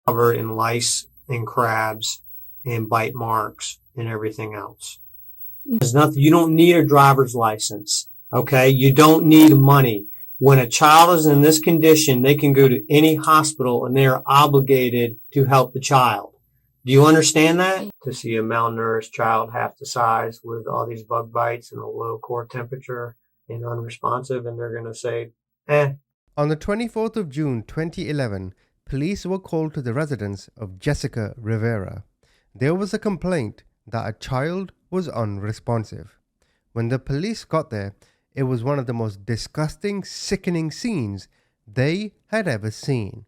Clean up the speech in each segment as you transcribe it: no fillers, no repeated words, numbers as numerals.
covered in lice and crabs and bite marks and everything else. There's nothing. You don't need a driver's license. Okay. You don't need money. When a child is in this condition, they can go to any hospital and they are obligated to help the child. Do you understand that? To see a malnourished child half the size with all these bug bites and a low core temperature and unresponsive, and they're going to say, On the 24th of June 2011, police were called to the residence of Jessica Rivera. There was a complaint that a child was unresponsive. When the police got there, it was one of the most disgusting, sickening scenes they had ever seen.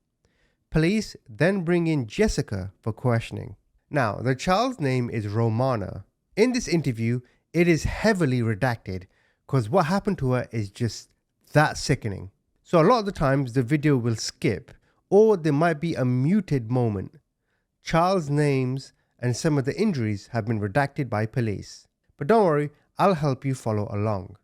Police then bring in Jessica for questioning. Now, the child's name is Romana. In this interview, it is heavily redacted because what happened to her is just that sickening. So a lot of the times the video will skip, or there might be a muted moment. Child's names and some of the injuries have been redacted by police. But don't worry, I'll help you follow along.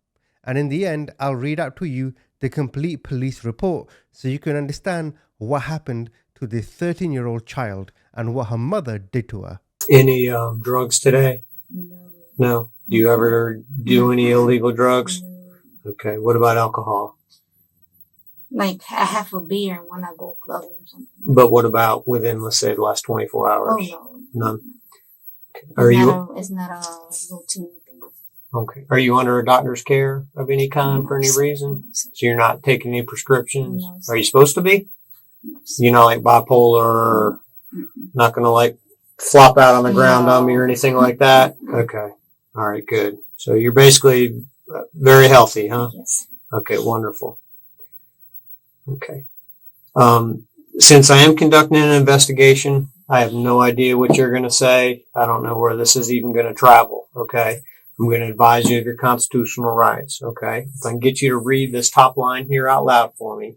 And in the end, I'll read out to you the complete police report so you can understand what happened to the 13-year-old child and what her mother did to her. Any drugs today? No. No. Do you ever do any illegal drugs? No. Okay. What about alcohol? Like I have a beer when I go clubbing or something. But what about within, let's say, the last 24 hours? Oh, no. None. Okay. It's not a routine thing. Okay. Are you under a doctor's care of any kind for any reason? So you're not taking any prescriptions? No. Are you supposed to be? No. You're not like bipolar or not going to like flop out on the ground on me or anything like that? Okay. All right. Good. So you're basically very healthy, huh? Yes. Okay. Wonderful. Okay. Since I am conducting an investigation, I have no idea what you're going to say. I don't know where this is even going to travel. Okay. I'm going to advise you of your constitutional rights. Okay. If I can get you to read this top line here out loud for me.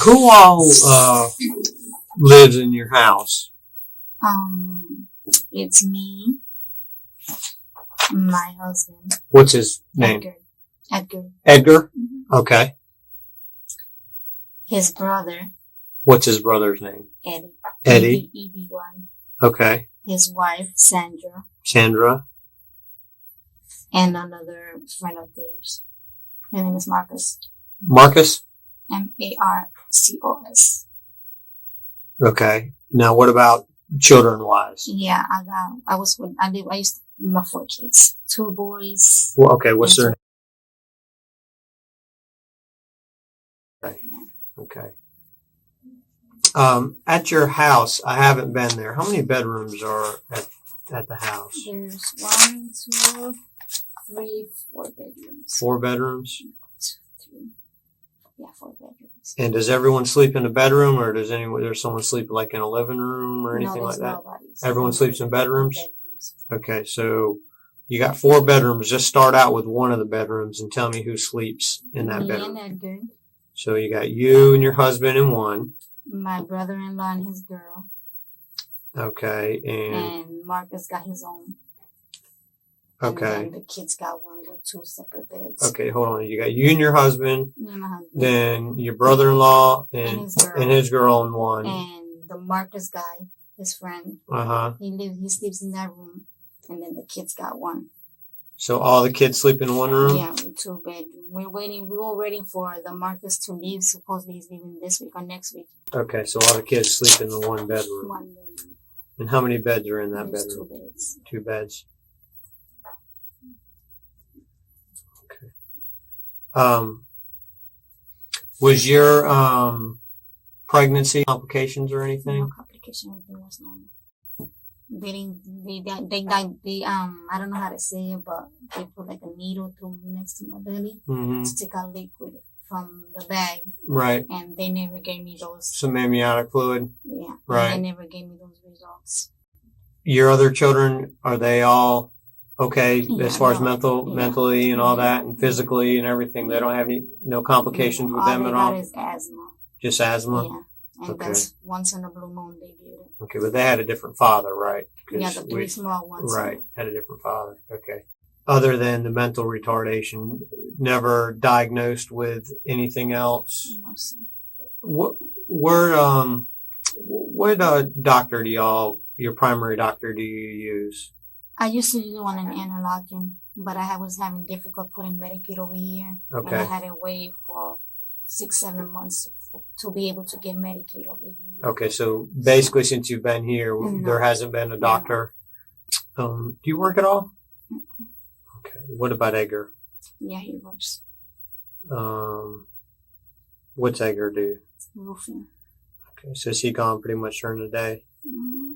Who all, lives in your house? It's me, my husband. What's his name? Edgar. Edgar? Mm-hmm. Okay. His brother. What's his brother's name? Eddie. Eddie. E-D-Y. Okay. His wife, Sandra. Sandra. And another friend of theirs. Her name is Marcus. Marcus? Marcos. Okay. Now, what about children-wise? Yeah, I used to my 4 kids. 2 boys. Well, okay, what's their name? Okay. At your house, I haven't been there. How many bedrooms are at the house? There's 1, 2, 3, 4 bedrooms. 4 bedrooms? 3. Yeah, 4 bedrooms. And does everyone sleep in a bedroom, or does someone sleep like in a living room or anything like that? Everyone sleeps in bedrooms? Okay, so you got 4 bedrooms. Just start out with one of the bedrooms and tell me who sleeps in that bedroom. Me and Edgar. So you got you and your husband in one. My brother-in-law and his girl. Okay, and Marcus got his own. Okay. And the kids got one with 2 separate beds. Okay, hold on. You got you and your husband. Me and my husband. Then your brother-in-law and his girl in one. And the Marcus guy, his friend. He sleeps in that room, and then the kids got one. So all the kids sleep in one room? Yeah, 2 bedrooms. We were waiting for the Marcus to leave. Supposedly he's leaving this week or next week. Okay, so all the kids sleep in the one bedroom. One bedroom. And how many beds are in that There's bedroom? 2 beds. 2 beds. Okay. Was your pregnancy complications or anything? No complication. Everything was normal. They I don't know how to say it, but they put like a needle through next to my belly to take out liquid from the bag. Right. And they never gave me those. Some amniotic fluid. Yeah. Right. And they never gave me those results. Your other children, are they all okay as far as mentally and all that, and physically and everything? They don't have no complications with them at all? All they got is asthma. Just asthma? Yeah. And that's once in a blue moon they did it. Okay, but they had a different father, right? Yeah, the 3 small ones. Right, had a different father. Okay. other than the mental retardation, never diagnosed with anything else? No, sir. What doctor your primary doctor do you use? I used to use one in interlocking, but I was having difficult putting Medicaid over here. Okay. And I had to wait for 6-7 months to be able to get Medicaid over here. Okay, so basically since you've been here, No. there hasn't been a doctor. Do you work at all? Mm-mm. Okay. What about Edgar? Yeah, he works. What's Edgar do? Roofing. Okay, so is he gone pretty much during the day? Mm-hmm.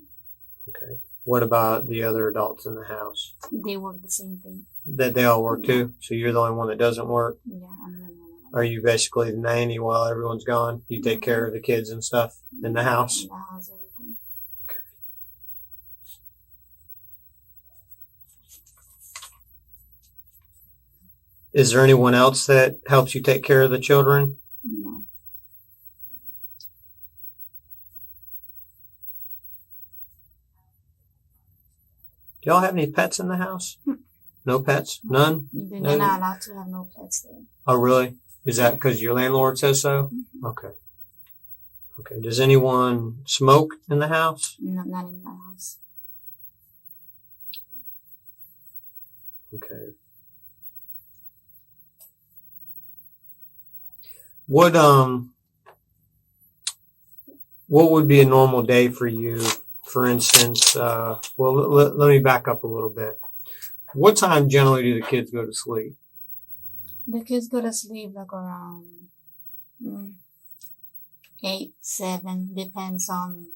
Okay. What about the other adults in the house? They work the same thing. That they all work too? So you're the only one that doesn't work? Yeah, I'm the one. Are you basically the nanny while everyone's gone? You take care of the kids and stuff in the house? In the house, everything. Okay. Is there anyone else that helps you take care of the children? No. Do y'all have any pets in the house? No pets? None? They're No. not allowed to have no pets there. Oh, really? Is that because your landlord says so? Okay. Okay. Does anyone smoke in the house? No, not in the house. Okay. What would be a normal day for you? For instance, let me back up a little bit. What time generally do the kids go to sleep? The kids go to sleep like around 8, 7. Depends on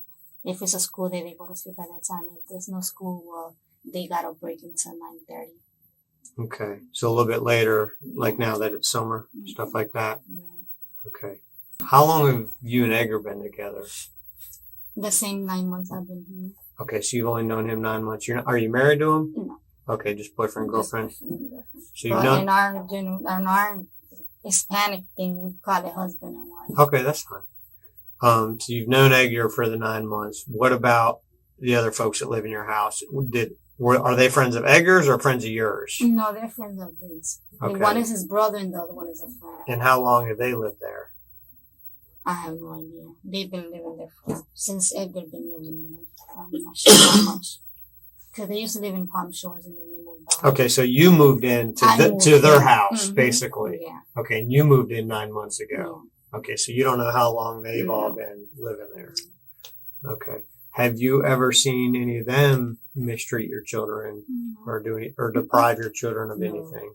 if it's a school day, they go to sleep at that time. If there's no school, well, they got a break until 9:30. Okay. So a little bit later, like now that it's summer, stuff like that. Yeah. Okay. How long have you and Edgar been together? The same 9 months I've been here. Okay, so you've only known him 9 months. Are you married to him? No. Okay, just boyfriend, girlfriend. Just boyfriend and girlfriend. So you've But known. in our Hispanic thing, we call it husband and wife. Okay, that's fine. So you've known Edgar for the 9 months. What about the other folks that live in your house? Are they friends of Edgar's or friends of yours? No, they're friends of his. Okay. One is his brother and the other one is a friend. And how long have they lived there? I have no idea. They've been living there since Edgar been living there. I'm not sure how much. Because they used to live in Palm Shores and then they moved back. Okay, so you moved in I moved to their in. house, Mhm. basically. Yeah. Okay, and you moved in 9 months ago. Yeah. Okay, so you don't know how long they've all been living there. Okay. Have you ever seen any of them mistreat your children or deprive your children of No. anything?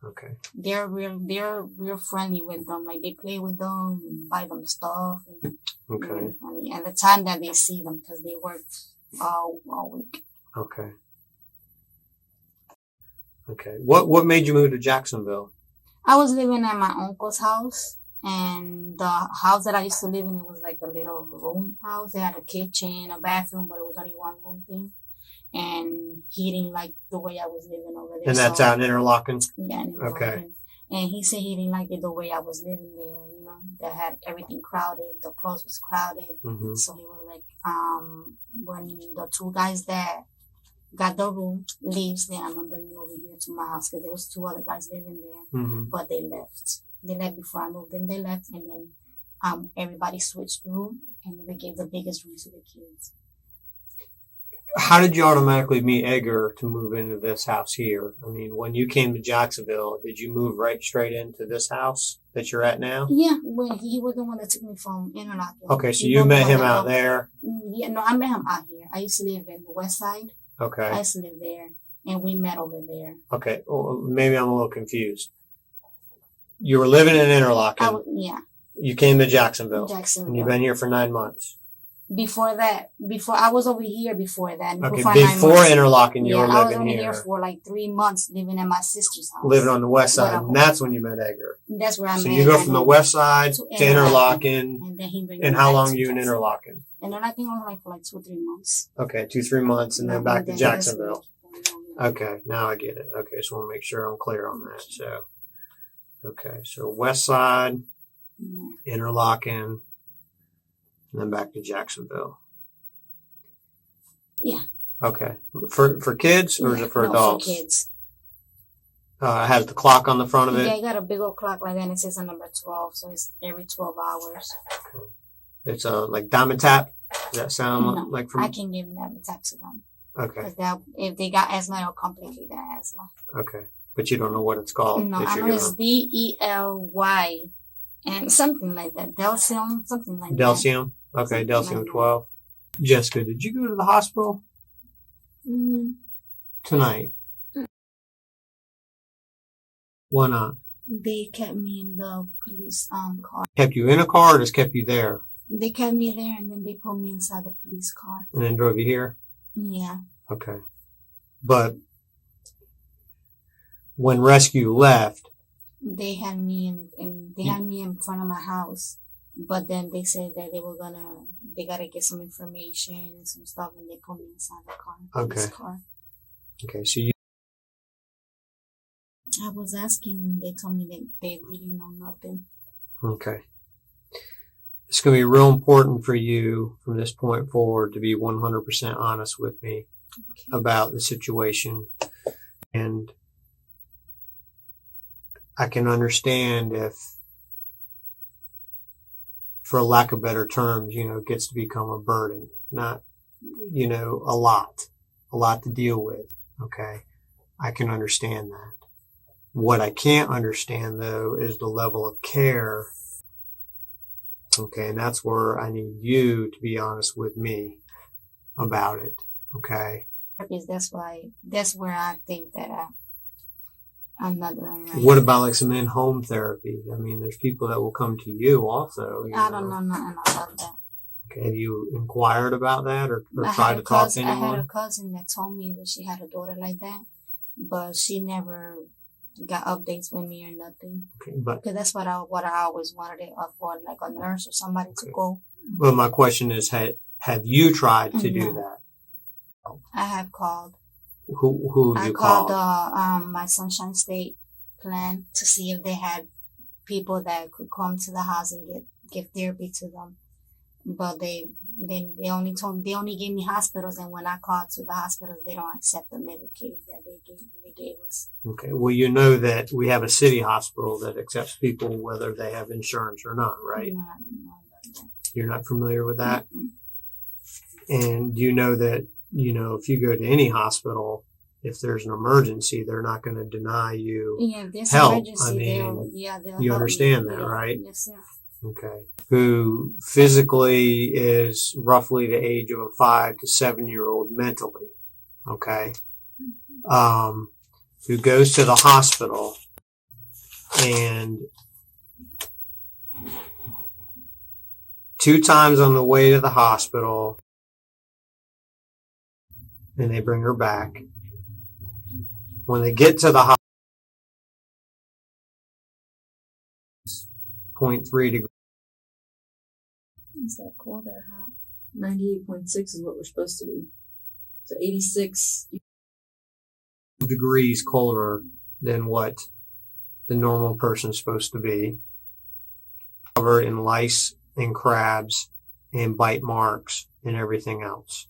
Okay. They're real friendly with them. Like they play with them and buy them stuff. And Okay. really funny. And the time that they see them, because they work all week. Okay. Okay. What made you move to Jacksonville? I was living at my uncle's house, and the house that I used to live in, it was like a little room house. They had a kitchen, a bathroom, but it was only one room thing. And he didn't like the way I was living over there. And that's so, out in Interlaken? Yeah. Okay. And he said he didn't like it the way I was living there, you know, that had everything crowded, the clothes was crowded. Mm-hmm. So he was like, when the two guys that got the room leaves, then I'm gonna bring you over here to my house, because there was 2 other guys living there, Mm-hmm. but they left. They left before I moved in. They left, and then everybody switched room, and we gave the biggest room to the kids. How did you automatically meet Edgar to move into this house here? I mean, when you came to Jacksonville, did you move right straight into this house that you're at now? Yeah, when he was the one that took me from Interlaken. Okay, so He you was the met one him that out helped- there. Yeah, no, I met him out here. I used to live in the West Side. I Okay. used to live there, and we met over there. Okay. Well, maybe I'm a little confused. You were living in Interlaken. Yeah, You came to Jacksonville. And Jacksonville. you've been here for 9 months. Before I was over here before that. Okay. Before 9 Before months. Interlaken, you Yeah, were I was living only here. here for like 3 months, living at my sister's house. Living on the west side. Whatever. And that's when you met Edgar. That's where I So met you go him, from the and west side to to Interlaken. and then he bring And me how back long to are you in Jacksonville. Interlaken? And then I think I was like for like 2 or 3 months. Okay. 2-3 months and then Yeah, back to that's Jacksonville. when- Okay. Now I get it. Okay. So I want to make sure I'm clear on that. So, okay. So west side, Yeah. Interlaken, and then back to Jacksonville. Yeah. Okay. For kids or is Yeah, it for no, adults? For kids. Has the clock on the front of it? Yeah, I got a big old clock like that, and it says a number 12, so it's every 12 hours. Okay. It's like diamond tap? Does that sound No, like from? I can give diamond tap to them. Okay. Because if they got asthma, it'll complicate that asthma. Okay. But you don't know what it's called? No, I know it's DELY and something like that. Delcium, something like that. Delcium? Okay, Delcium 12. Jessica, did you go to the hospital tonight? Why not? They kept me in the police car. Kept you in a car or just kept you there? They kept me there and then they put me inside the police car. And then drove you here? Yeah. Okay. But when rescue left, they had me in front of my house, but then they said that they gotta get some information and some stuff, and they put me inside the car. Okay. Car. Okay, so you. I was asking, they told me that they really know nothing. Okay. It's going to be real important for you from this point forward to be 100% honest with me about the situation. And I can understand if, for lack of better terms, it gets to become a burden, not, a lot to deal with. Okay. I can understand that. What I can't understand though is the level of care. Okay. And that's where I need you to be honest with me about it. Okay. That's where I think that I'm not doing right. What about like some in-home therapy? I mean, there's people that will come to you also. I don't know nothing about that. Okay. Have you inquired about that or tried to talk to anyone? I had a cousin that told me that she had a daughter like that, but she never got updates with me or nothing. Okay, because that's what I always wanted it for, like a nurse or somebody to go. Well, my question is, have you tried to do that? I have called. Who have you called? I called my Sunshine State plan to see if they had people that could come to the house and give therapy to them. But they only gave me hospitals, and when I called to the hospitals, they don't accept the Medicaid that they gave us. Okay. Well, you know that we have a city hospital that accepts people whether they have insurance or not, right? No, I don't know about that. You're not familiar with that? Mm-mm. And you know that, if you go to any hospital, if there's an emergency, they're not going to deny you help. Emergency, they'll you understand that, right? Yes, sir. Okay. Who physically is roughly the age of a 5 to 7-year-old mentally. Okay. Who goes to the hospital and 2 times on the way to the hospital, and they bring her back. When they get to the hospital, 0.3 degrees. Is that cold or hot? 98.6 is what we're supposed to be. So 86 degrees colder than what the normal person is supposed to be. Covered in lice and crabs and bite marks and everything else.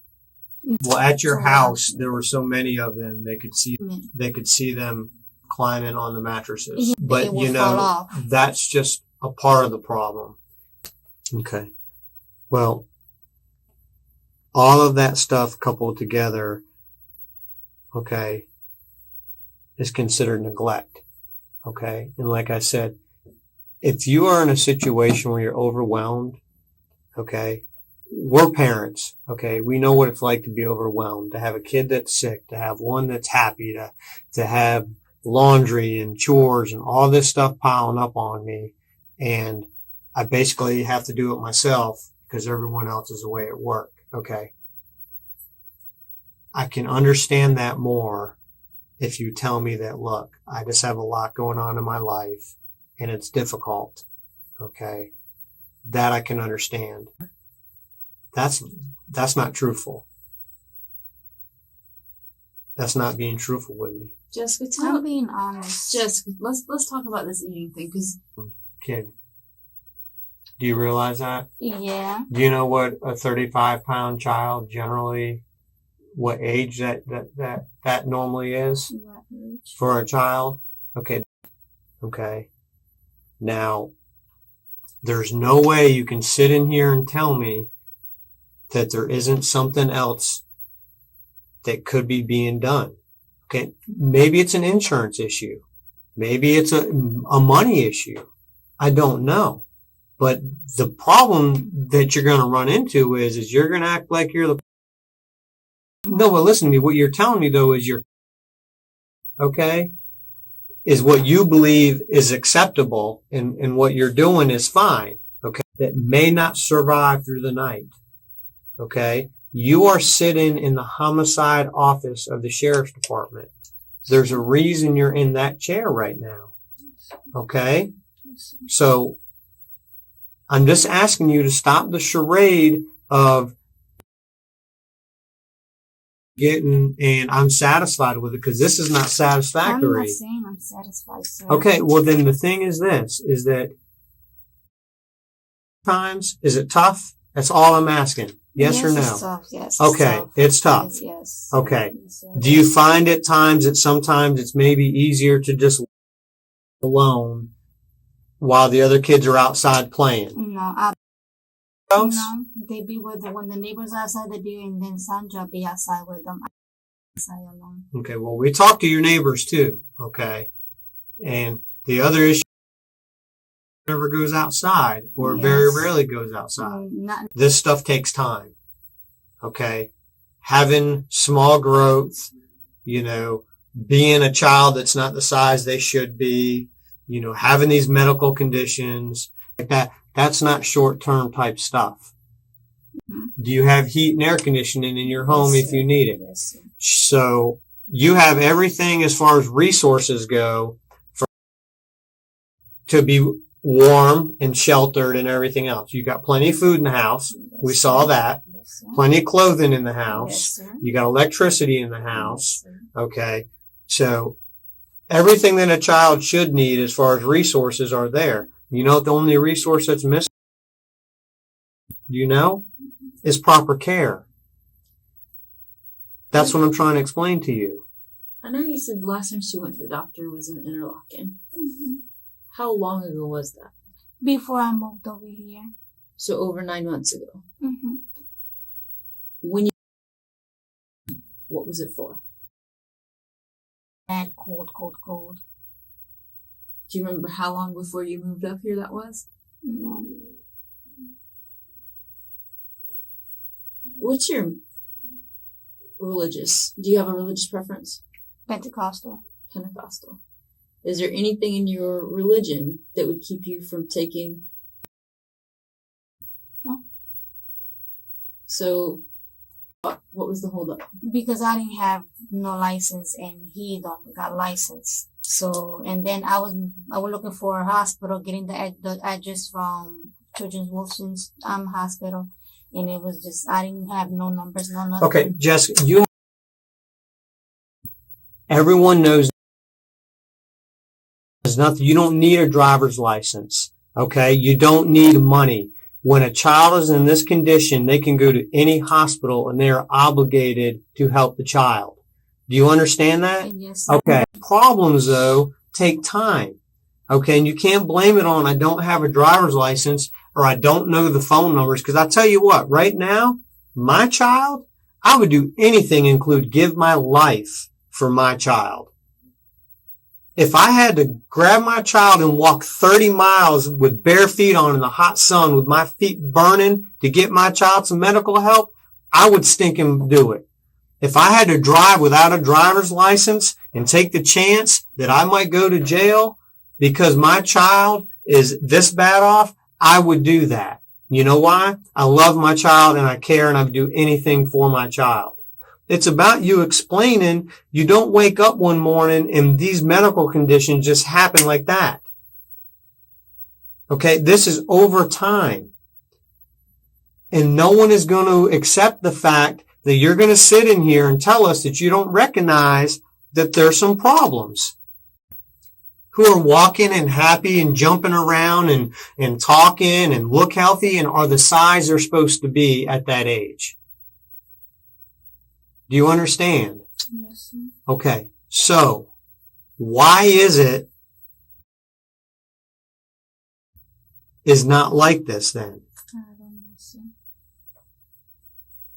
Well, at your house, there were so many of them, they could see them climbing on the mattresses. But that's just a part of the problem. Okay. Well, all of that stuff coupled together, okay, is considered neglect. Okay. And like I said, if you are in a situation where you're overwhelmed, okay, we're parents. Okay. We know what it's like to be overwhelmed, to have a kid that's sick, to have one that's happy, to have laundry and chores and all this stuff piling up on me. And I basically have to do it myself because everyone else is away at work. Okay. I can understand that more if you tell me that, look, I just have a lot going on in my life and it's difficult. Okay. That I can understand. That's not truthful. That's not being truthful with me. Jessica, I'm being honest. Jessica, let's talk about this eating thing, because kid. Do you realize that? Yeah. Do you know what a 35-pound child generally, what age that normally is What age? for a child? Okay. Okay. Now, there's no way you can sit in here and tell me that there isn't something else that could be being done. Okay. Maybe it's an insurance issue. Maybe it's a money issue. I don't know. But the problem that you're going to run into is you're going to act like you're the... No, but listen to me. What you're telling me though is okay, is what you believe is acceptable and what you're doing is fine. Okay. That may not survive through the night. Okay. You are sitting in the homicide office of the sheriff's department. There's a reason you're in that chair right now. Okay. So I'm just asking you to stop the charade of getting, and I'm satisfied with it because this is not satisfactory. I'm not saying I'm satisfied, sir. Okay, well then the thing is this, is that times, is it tough? That's all I'm asking. Yes or no? It's tough. Yes. Okay, it's tough. Yes. Okay. Yes, Do you find at times that sometimes it's maybe easier to just alone while the other kids are outside playing? No, they be with when the neighbors are outside, they be, and then Sandra be outside with them. Outside alone. Okay, well, we talk to your neighbors too, okay? And the other issue never goes outside or very rarely goes outside. This stuff takes time, okay? Having small growth, being a child that's not the size they should be, having these medical conditions like that. That's not short-term type stuff. Mm-hmm. Do you have heat and air conditioning in your home if you need it? Yes, sir. So you have everything as far as resources go to be warm and sheltered and everything else. You got plenty of food in the house. Yes, we saw that. Yes, plenty of clothing in the house. Yes, you got electricity in the house. Yes, okay. So everything that a child should need as far as resources are there. You know what the only resource that's missing, is proper care. That's what I'm trying to explain to you. I know you said the last time she went to the doctor was in Interlaken. Mm-hmm. How long ago was that? Before I moved over here. So over 9 months ago. Mm-hmm. What was it for? Bad cold. Do you remember how long before you moved up here that was? No. What's your religious? Do you have a religious preference? Pentecostal. Is there anything in your religion that would keep you from taking? No. So, what was the holdup? Because I didn't have no license and he got license. So, and then I was looking for a hospital, getting the address from Children's Wilson's hospital, and it was just, I didn't have no numbers, no nothing. Okay, Jessica, everyone knows there's nothing, you don't need a driver's license, okay? You don't need money. When a child is in this condition, they can go to any hospital and they are obligated to help the child. Do you understand that? Yes. Okay. Problems, though, take time. Okay. And you can't blame it on I don't have a driver's license or I don't know the phone numbers. Because I tell you what, right now, my child, I would do anything, include give my life for my child. If I had to grab my child and walk 30 miles with bare feet on in the hot sun with my feet burning to get my child some medical help, I would stinking do it. If I had to drive without a driver's license and take the chance that I might go to jail because my child is this bad off, I would do that. You know why? I love my child and I care and I would do anything for my child. It's about you explaining you don't wake up one morning and these medical conditions just happen like that. Okay, this is over time. And no one is going to accept the fact that you're going to sit in here and tell us that you don't recognize that there's some problems. Who are walking and happy and jumping around and talking and look healthy and are the size they're supposed to be at that age. Do you understand? Yes, sir. Okay. So Why is not like this then? I don't know, sir.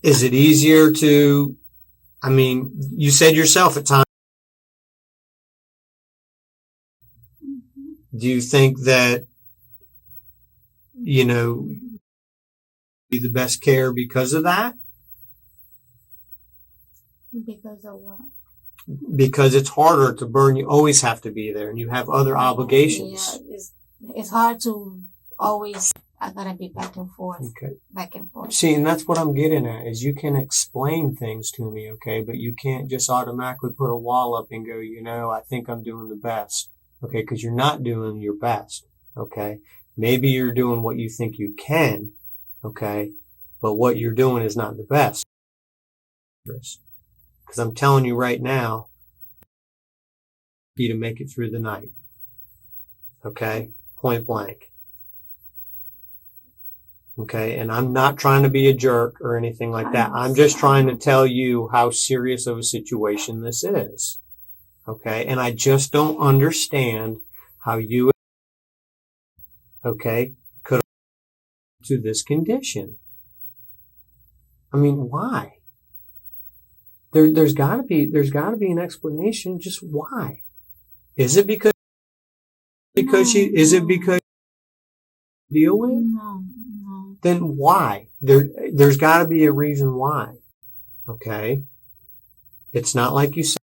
Is it easier to, I mean, you said yourself at times, do you think that, be the best care because of that? Because of what? Because it's harder to burn. You always have to be there and you have other obligations. Yeah, it's hard to always, I gotta be back and forth. Okay. Back and forth. See, and that's what I'm getting at is you can explain things to me, okay, but you can't just automatically put a wall up and go, I think I'm doing the best, okay, because you're not doing your best, okay. Maybe you're doing what you think you can, okay, but what you're doing is not the best. Because I'm telling you right now, you to make it through the night, okay, point blank. Okay, and I'm not trying to be a jerk or anything like that. I'm just trying to tell you how serious of a situation this is. Okay, and I just don't understand how you, okay, could to this condition. I mean, why? There's gotta be an explanation. Just why? Is it because deal with? No. Then why? There's got to be a reason why. Okay? It's not like you said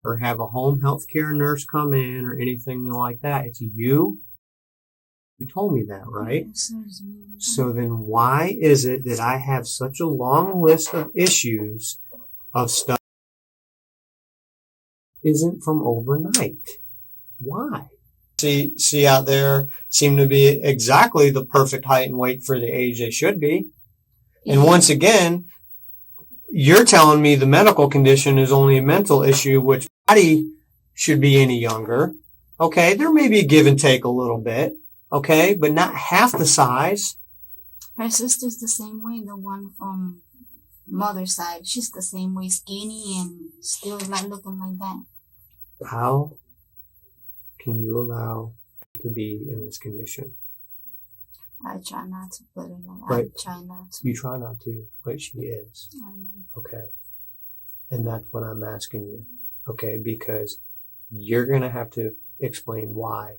or have a home health care nurse come in or anything like that. It's you. You told me that, right? So then why is it that I have such a long list of issues of stuff isn't from overnight? Why? See out there seem to be exactly the perfect height and weight for the age they should be. And once again, you're telling me the medical condition is only a mental issue, which body should be any younger. Okay, there may be a give and take a little bit. Okay, but not half the size. Her sister's the same way, the one from mother's side. She's the same way, skinny and still like looking like that. How can you allow to be in this condition? I try not to, but Right. I try not to. You try not to, but she is. I know. Okay. And that's what I'm asking you. Okay, because you're going to have to explain why.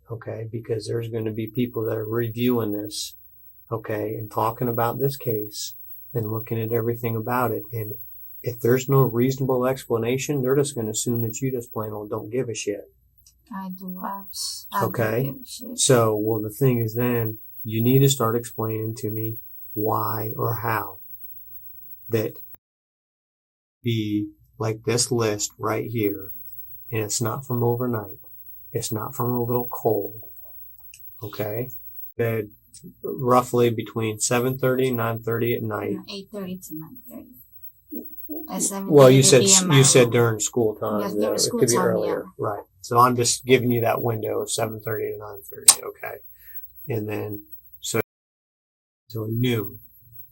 Okay, because there's going to be people that are reviewing this, okay, and talking about this case and looking at everything about it. And if there's no reasonable explanation, they're just going to assume that you just plain old don't give a shit. I do. Okay. Do give a shit. So, well, the thing is then you need to start explaining to me why or how that be like this list right here. And it's not from overnight. It's not from a little cold. Okay. Bed roughly between 7:30 and 9:30 at night. 8:30 to 9:30. At 7:30 Well, you to be in my said room. during school time. Yes, though. during It school could be time, earlier. yeah. Right. So I'm just giving you that window of 7:30 to 9:30. Okay. And then, till noon.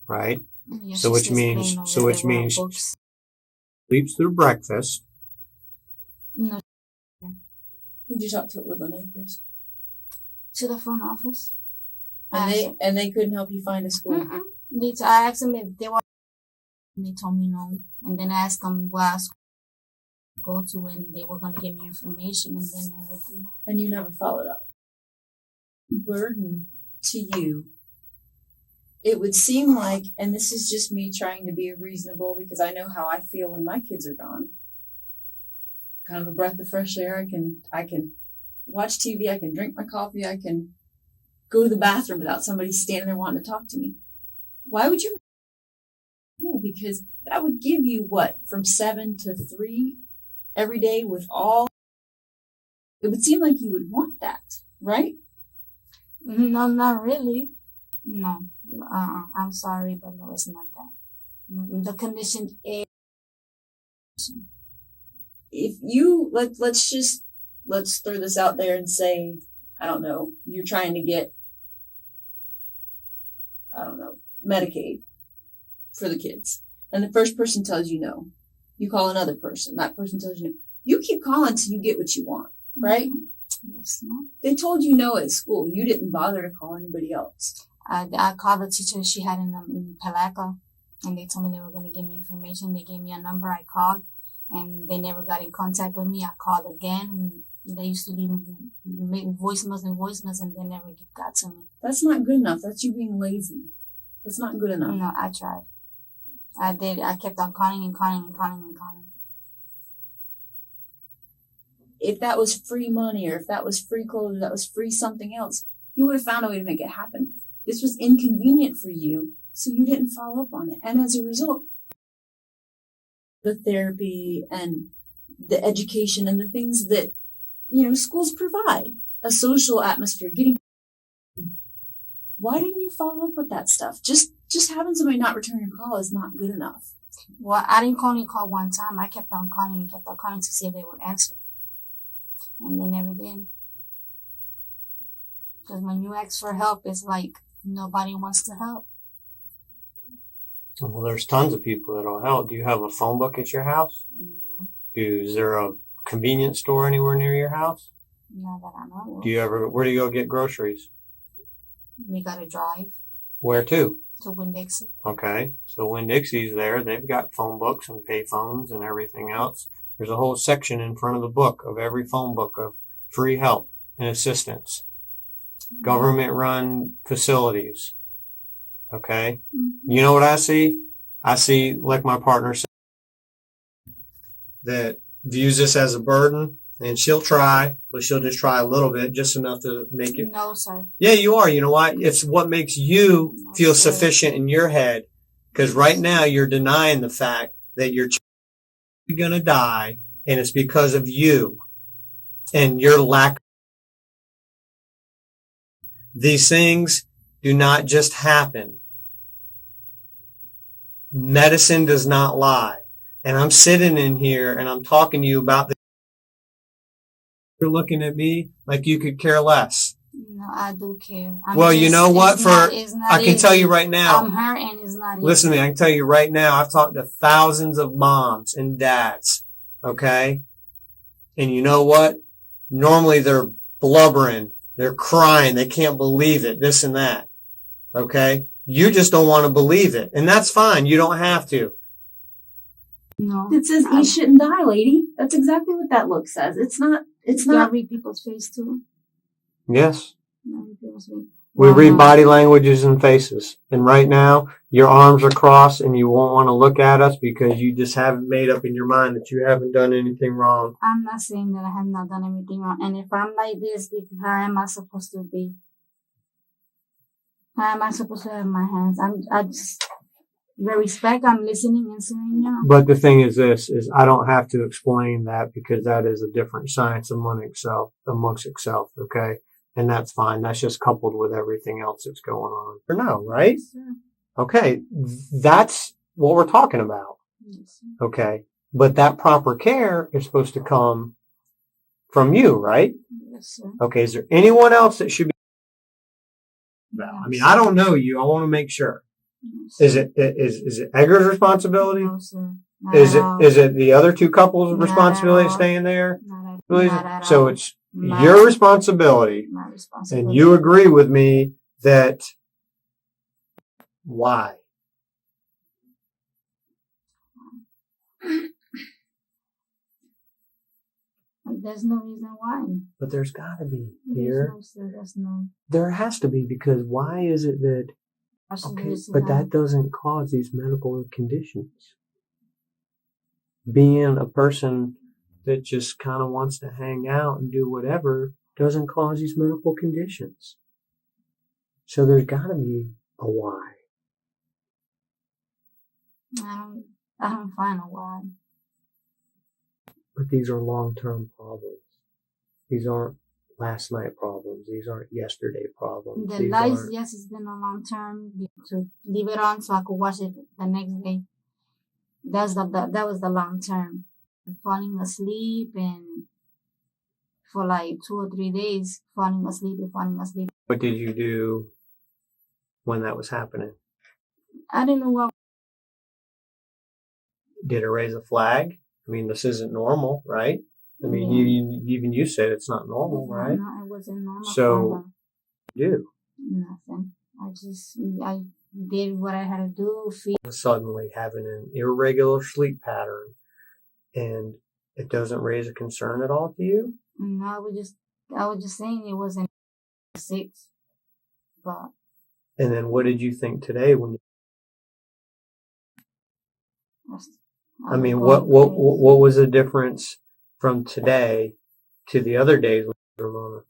Right. Yeah, So she's which just means, playing so over which there with her means books. sleeps through breakfast. No, Who'd you talk to at Woodland Acres? to the front office. And they couldn't help you find a school. I asked them if they were, and they told me no. And then I asked them what school to go to, and they were going to give me information, and then everything. And you never followed up. Burden to you. It would seem like, and this is just me trying to be reasonable because I know how I feel when my kids are gone. Kind of a breath of fresh air. I can watch TV. I can drink my coffee. I can go to the bathroom without somebody standing there wanting to talk to me. Why would you? Because that would give you what, from 7 to 3 every day with all. It would seem like you would want that, right? No, not really. No, I'm sorry, but no, it's not that. The condition is. If you let's throw this out there and say, I don't know, you're trying to get, Medicaid for the kids, and the first person tells you no, you call another person, that person tells you no, You keep calling till you get what you want, right? Mm-hmm. Yes, ma'am. They told you no at school. You didn't bother to call anybody else. I called the teacher she had in Palaca, and they told me they were going to give me information. They gave me a number. I called, and they never got in contact with me. I called again, and they used to leave voicemails, and they never got to me. That's not good enough. That's you being lazy. That's not good enough. No, I tried. I did. I kept on calling and calling and calling and calling. If that was free money, or if that was free clothes, or that was free something else, you would have found a way to make it happen. This was inconvenient for you, so you didn't follow up on it. And as a result, the therapy and the education and the things that, schools provide, a social atmosphere, why didn't you follow up with that stuff? Just having somebody not return your call is not good enough. Well, I didn't only call one time. I kept on calling to see if they would answer. And they never did. Because when you ask for help, it's like nobody wants to help. Well, there's tons of people that'll help. Do you have a phone book at your house? No, Is there a convenience store anywhere near your house? not that I know of. Where do you go get groceries? We gotta drive Where to? to Winn-Dixie. Okay. So Winn-Dixie's there. They've got phone books and pay phones and everything else. There's a whole section in front of the book of every phone book of free help and assistance. Government run facilities. Okay. Mm-hmm. You know what I see? I see, like my partner said, that views this as a burden, and she'll try, but she'll just try a little bit, just enough to make it. No, sir. Yeah, you are. You know why? It's what makes you feel sir. sufficient in your head. Because right now you're denying the fact that you're going to die, and it's because of you and your lack. These things do not just happen. Medicine does not lie. And I'm sitting in here and I'm talking to you about this. You're looking at me like you could care less. No, I do care. Well, you know what? I can tell you right now. I'm her, and it's not easy. Listen to me. I can tell you right now. I've talked to thousands of moms and dads. Okay. And you know what? Normally they're blubbering. They're crying. They can't believe it. This and that. Okay. You just don't want to believe it. And that's fine. You don't have to. No. It says he shouldn't die, lady. That's exactly what that look says. It's not. I read people's face too. Yes. I read people's face. We read body languages and faces. And right now, your arms are crossed and you won't want to look at us because you just haven't made up in your mind that you haven't done anything wrong. I'm not saying that I have not done anything wrong. And if I'm like this, how am I supposed to be? How am I supposed to have my hands? I just, with respect, I'm listening and saying, yeah. But the thing is this, is I don't have to explain that because that is a different science amongst itself, okay? And that's fine. That's just coupled with everything else that's going on. For now, right? Yes, sir. Okay. That's what we're talking about. Yes, sir. Okay. But that proper care is supposed to come from you, right? Yes, sir. Okay. Is there anyone else that should be? Yes, I mean, I don't know you. I want to make sure. Yes, Is it Edgar's responsibility? no, sir. Not Is at all. it the other two couples' Not responsibility at all. staying there? Not at So all. it's your responsibility. My responsibility. And you agree with me that why? There's no reason why. But there's got to be There's here. no, sir. There's no. There has to be because why is it that? Okay, but that doesn't cause these medical conditions. Being a person that just kind of wants to hang out and do whatever doesn't cause these medical conditions. So there's got to be a why. I don't find a why. But these are long-term problems. These aren't last night problems. These aren't yesterday problems. The lice, yes, it's been a long term to leave it on so I could wash it the next day. That was the long term. Falling asleep and for like 2 or 3 days, falling asleep. What did you do when that was happening? I didn't know what. Did it raise a flag? I mean, this isn't normal, right? I mean, even you said it's not normal, right? No, it wasn't normal. So, do. Nothing. I did what I had to do. Suddenly having an irregular sleep pattern, and it doesn't raise a concern at all to you? No, I was just saying it wasn't 6, but. And then what did you think today when you? I mean, what was the difference from today to the other days with Romana?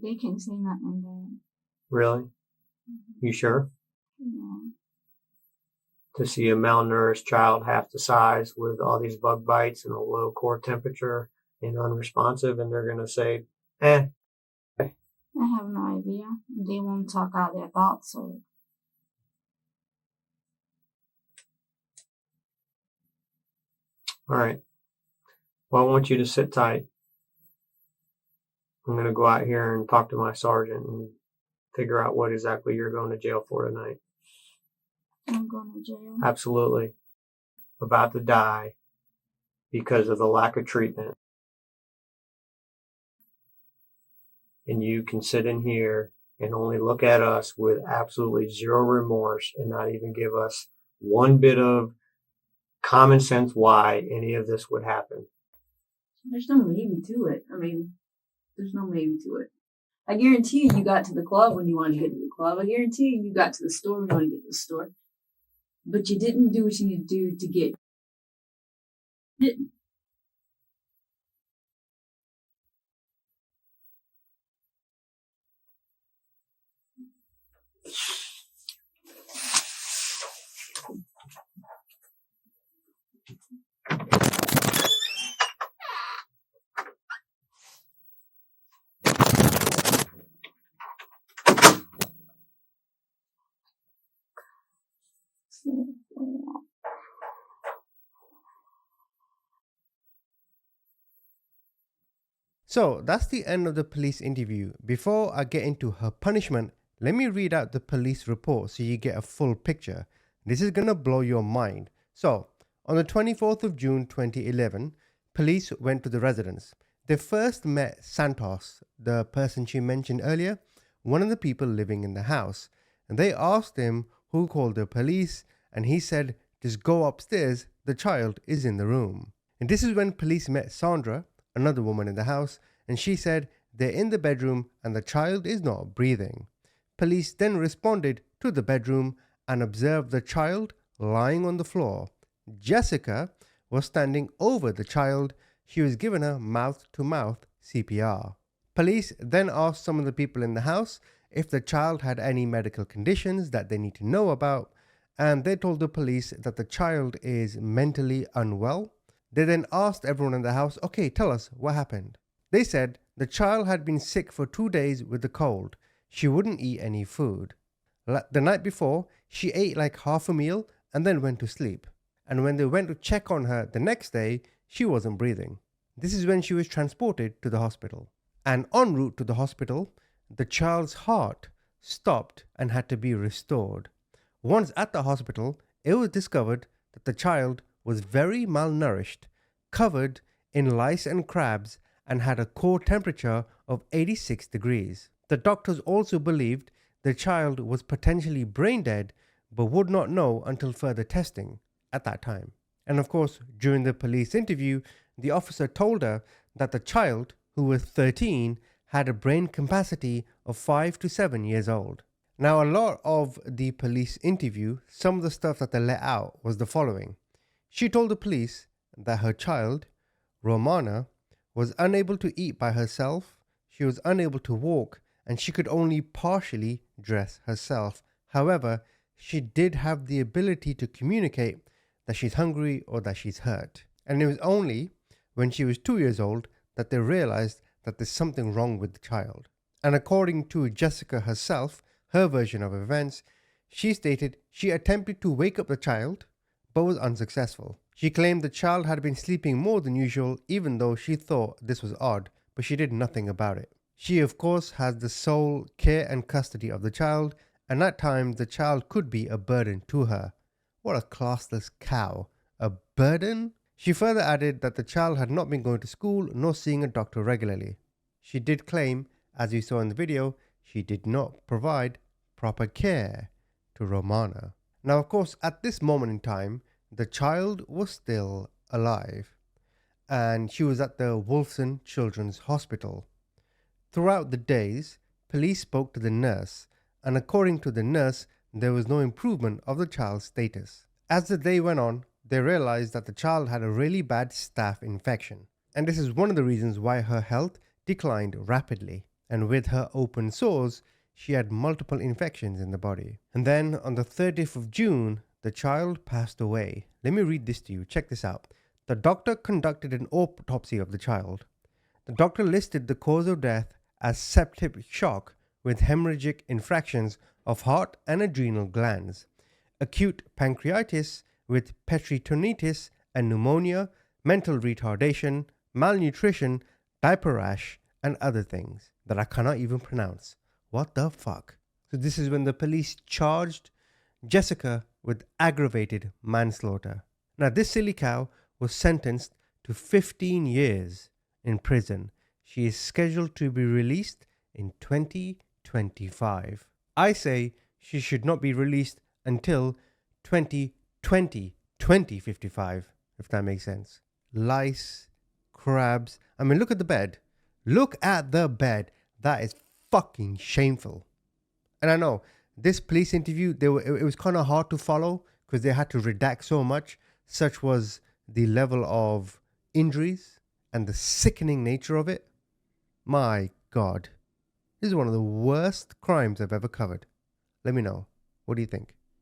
They can't say nothing bad. Really? You sure? Yeah. To see a malnourished child half the size with all these bug bites and a low core temperature and unresponsive, and they're going to say, eh. I have no idea. They won't talk out their thoughts. So. All right. Well, I want you to sit tight. I'm going to go out here and talk to my sergeant and figure out what exactly you're going to jail for tonight. I'm going to jail? Absolutely. About to die because of the lack of treatment. And you can sit in here and only look at us with absolutely zero remorse and not even give us one bit of common sense why any of this would happen. There's no maybe to it. I mean, there's no maybe to it. I guarantee you got to the club when you wanted to get to the club. I guarantee you got to the store when you wanted to get to the store. But you didn't do what you need to do to get. You didn't. So that's the end of the police interview. Before I get into her punishment, let me read out the police report so you get a full picture. This is going to blow your mind. So, on the 24th of June 2011, police went to the residence. They first met Santos, the person she mentioned earlier, one of the people living in the house. And they asked him who called the police, and he said, just go upstairs, the child is in the room. And this is when police met Sandra, another woman in the house, and she said they're in the bedroom and the child is not breathing. Police then responded to the bedroom and observed the child lying on the floor. Jessica was standing over the child. She was given her mouth-to-mouth CPR. Police then asked some of the people in the house if the child had any medical conditions that they need to know about, and they told the police that the child is mentally unwell. They then asked everyone in the house, okay, tell us what happened. They said the child had been sick for 2 days with the cold. She wouldn't eat any food. The night before, she ate like half a meal and then went to sleep. And when they went to check on her the next day, she wasn't breathing. This is when she was transported to the hospital. And en route to the hospital, the child's heart stopped and had to be restored. Once at the hospital, it was discovered that the child was very malnourished, covered in lice and crabs, and had a core temperature of 86 degrees. The doctors also believed the child was potentially brain dead, but would not know until further testing at that time. And of course, during the police interview, the officer told her that the child, who was 13, had a brain capacity of 5 to 7 years old. Now, a lot of the police interview, some of the stuff that they let out was the following. She told the police that her child, Romana, was unable to eat by herself, she was unable to walk, and she could only partially dress herself. However, she did have the ability to communicate that she's hungry or that she's hurt. And it was only when she was 2 years old that they realized that there's something wrong with the child. And according to Jessica herself, her version of events, she stated she attempted to wake up the child, but was unsuccessful. She claimed the child had been sleeping more than usual, even though she thought this was odd, but she did nothing about it. She, of course, has the sole care and custody of the child, and at times the child could be a burden to her. What a classless cow, a burden? She further added that the child had not been going to school nor seeing a doctor regularly. She did claim, as you saw in the video, she did not provide proper care to Romana. Now, of course, at this moment in time, the child was still alive, and she was at the Wolfson Children's Hospital. Throughout the days, police spoke to the nurse, and according to the nurse, there was no improvement of the child's status. As the day went on, they realized that the child had a really bad staph infection, and this is one of the reasons why her health declined rapidly. And with her open sores, she had multiple infections in the body. And then on the 30th of June, the child passed away. Let me read this to you. Check this out. The doctor conducted an autopsy of the child. The doctor listed the cause of death as septic shock with hemorrhagic infractions of heart and adrenal glands, acute pancreatitis with peritonitis and pneumonia, mental retardation, malnutrition, diaper rash, and other things that I cannot even pronounce. What the fuck? So this is when the police charged Jessica with aggravated manslaughter. Now this silly cow was sentenced to 15 years in prison. She is scheduled to be released in 2025. I say she should not be released until 2055, if that makes sense. Lice, crabs. I mean, look at the bed. Look at the bed. That is fucking shameful. And I know this police interview, it was kind of hard to follow because they had to redact so much. Such was the level of injuries and the sickening nature of it. My God. This is one of the worst crimes I've ever covered. Let me know. What do you think?